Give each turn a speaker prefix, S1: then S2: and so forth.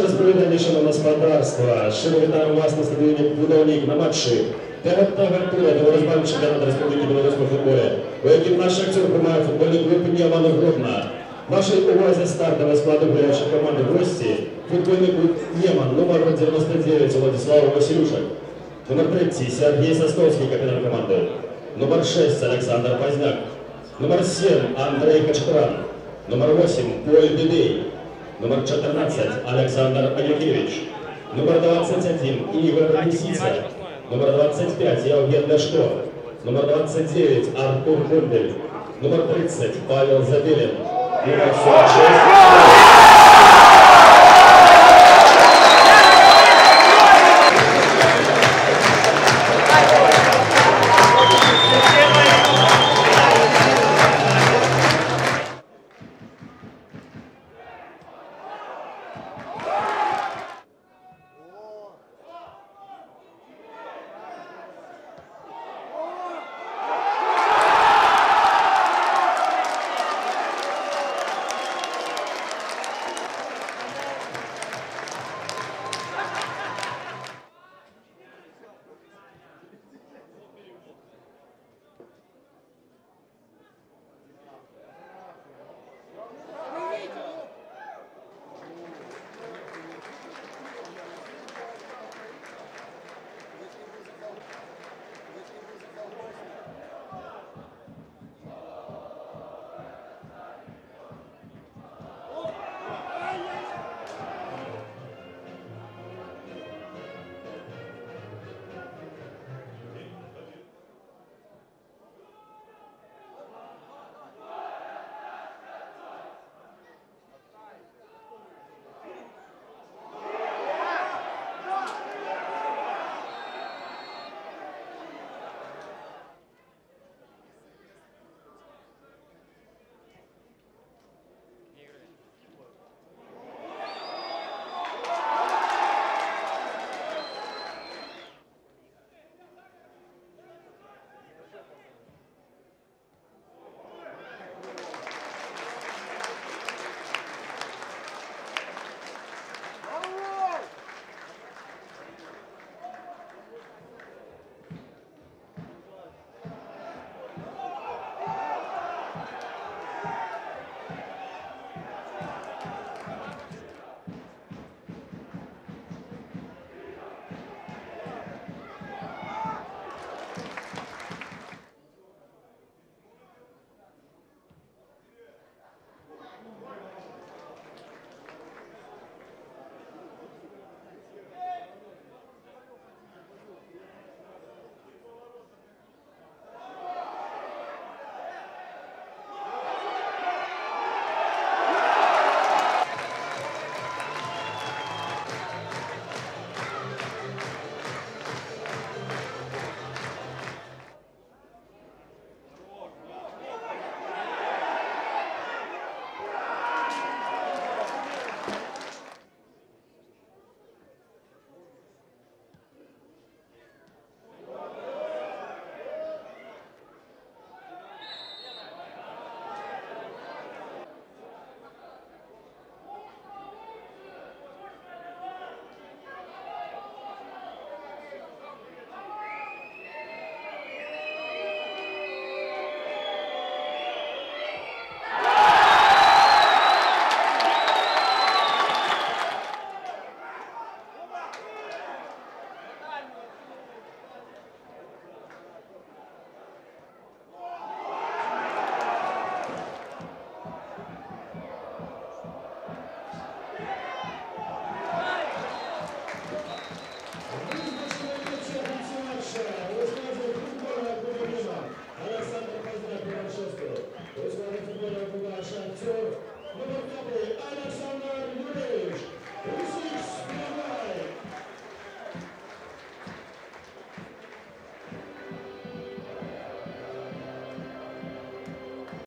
S1: розповідання, шановне господарство. Щиро вітаю вас на стадіоні «Будовник» на матчі 9-го тура Євробачення чемпіонату Республіки Білорусь по футболі, у якому наш актер приймає футбольний клуб «Нєман» Гродно. Вашій увазі стартовий склад граючої команди в гості. Футбольний клуб «Нєман» номер 99 Владислав Василюшек. Номер 3 Сергій Сосновський, капітан команди. Номер 6 Олександр Позняк. Номер 7 Андрей Качкран. Номер 8 Поль Бедей. Номер 14 Александр Аякевич. Номер 21 Игорь Лисица. Номер 25 Евген Ляшко. Номер 29 Артур Бондель. Номер 30 Павел Забелин. Номер 46 Alexander